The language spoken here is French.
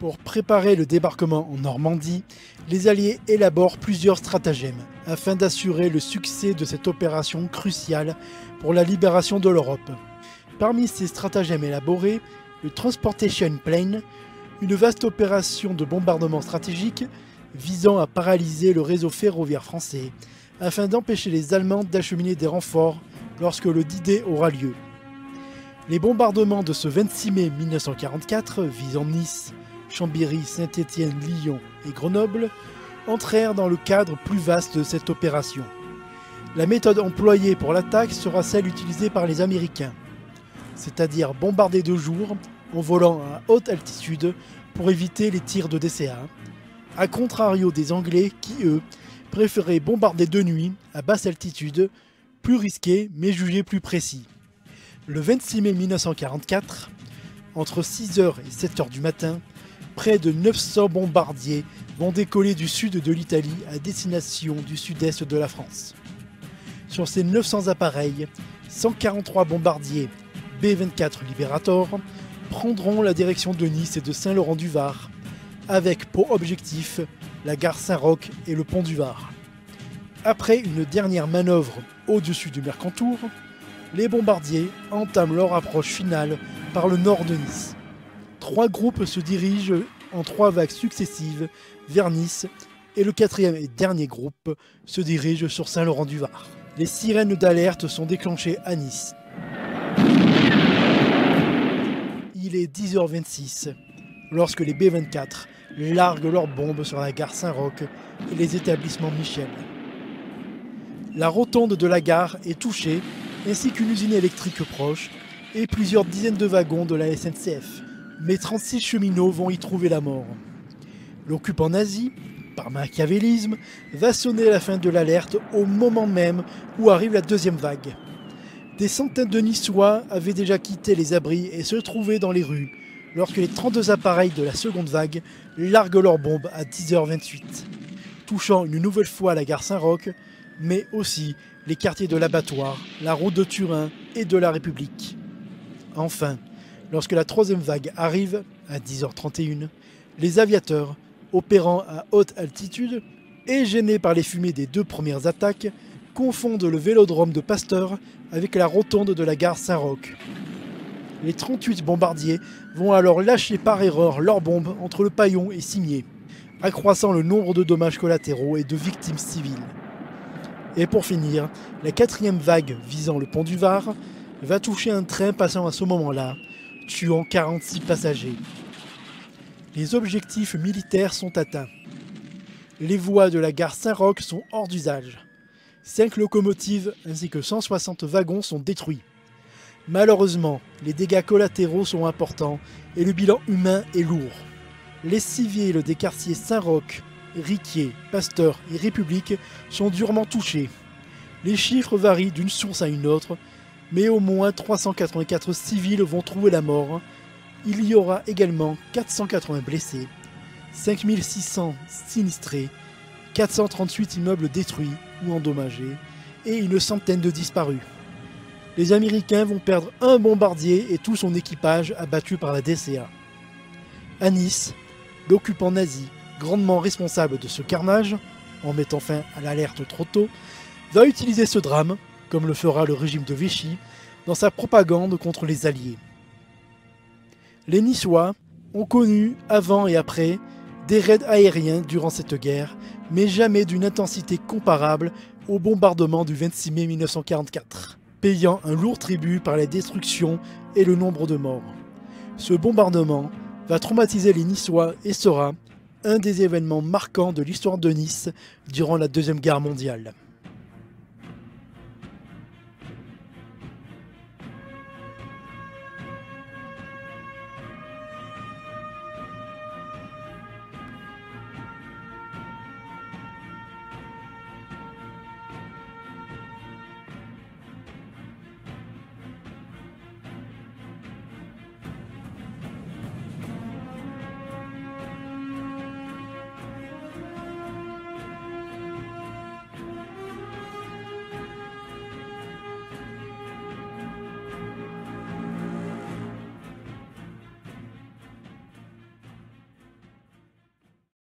Pour préparer le débarquement en Normandie, les Alliés élaborent plusieurs stratagèmes afin d'assurer le succès de cette opération cruciale pour la libération de l'Europe. Parmi ces stratagèmes élaborés, le Transportation Plane, une vaste opération de bombardement stratégique visant à paralyser le réseau ferroviaire français afin d'empêcher les Allemands d'acheminer des renforts lorsque le D-Day aura lieu. Les bombardements de ce 26 mai 1944 visant Nice, Chambéry, Saint-Étienne, Lyon et Grenoble entrèrent dans le cadre plus vaste de cette opération. La méthode employée pour l'attaque sera celle utilisée par les Américains, c'est-à-dire bombarder de jour en volant à haute altitude pour éviter les tirs de DCA, à contrario des Anglais qui, eux, préféraient bombarder de nuit à basse altitude, plus risqué mais jugé plus précis. Le 26 mai 1944, entre 6h et 7h du matin, près de 900 bombardiers vont décoller du sud de l'Italie à destination du sud-est de la France. Sur ces 900 appareils, 143 bombardiers B-24 Liberator prendront la direction de Nice et de Saint-Laurent-du-Var, avec pour objectif la gare Saint-Roch et le pont du Var. Après une dernière manœuvre au-dessus du Mercantour, les bombardiers entament leur approche finale par le nord de Nice. 3 groupes se dirigent en 3 vagues successives vers Nice et le 4e et dernier groupe se dirige sur Saint-Laurent-du-Var. Les sirènes d'alerte sont déclenchées à Nice. Il est 10h26 lorsque les B-24 larguent leurs bombes sur la gare Saint-Roch et les établissements Michel. La rotonde de la gare est touchée ainsi qu'une usine électrique proche et plusieurs dizaines de wagons de la SNCF. Mais 36 cheminots vont y trouver la mort. L'occupant nazi, par machiavélisme, va sonner la fin de l'alerte au moment même où arrive la deuxième vague. Des centaines de Niçois avaient déjà quitté les abris et se trouvaient dans les rues lorsque les 32 appareils de la seconde vague larguent leurs bombes à 10h28, touchant une nouvelle fois la gare Saint-Roch, mais aussi les quartiers de l'Abattoir, la route de Turin et de la République. Enfin, lorsque la troisième vague arrive, à 10h31, les aviateurs, opérant à haute altitude et gênés par les fumées des 2 premières attaques, confondent le vélodrome de Pasteur avec la rotonde de la gare Saint-Roch. Les 38 bombardiers vont alors lâcher par erreur leurs bombes entre le Paillon et Cimiez, accroissant le nombre de dommages collatéraux et de victimes civiles. Et pour finir, la 4e vague visant le pont du Var va toucher un train passant à ce moment-là, tuant 46 passagers. Les objectifs militaires sont atteints. Les voies de la gare Saint-Roch sont hors d'usage. 5 locomotives ainsi que 160 wagons sont détruits. Malheureusement, les dégâts collatéraux sont importants et le bilan humain est lourd. Les civils des quartiers Saint-Roch, Riquier, Pasteur et République sont durement touchés. Les chiffres varient d'une source à une autre, mais au moins 384 civils vont trouver la mort. Il y aura également 480 blessés, 5600 sinistrés, 438 immeubles détruits ou endommagés et une centaine de disparus. Les Américains vont perdre un bombardier et tout son équipage abattu par la DCA. À Nice, l'occupant nazi, grandement responsable de ce carnage, en mettant fin à l'alerte trop tôt, va utiliser ce drame, comme le fera le régime de Vichy, dans sa propagande contre les Alliés. Les Niçois ont connu, avant et après, des raids aériens durant cette guerre, mais jamais d'une intensité comparable au bombardement du 26 mai 1944, payant un lourd tribut par la destruction et le nombre de morts. Ce bombardement va traumatiser les Niçois et sera un des événements marquants de l'histoire de Nice durant la Deuxième Guerre mondiale.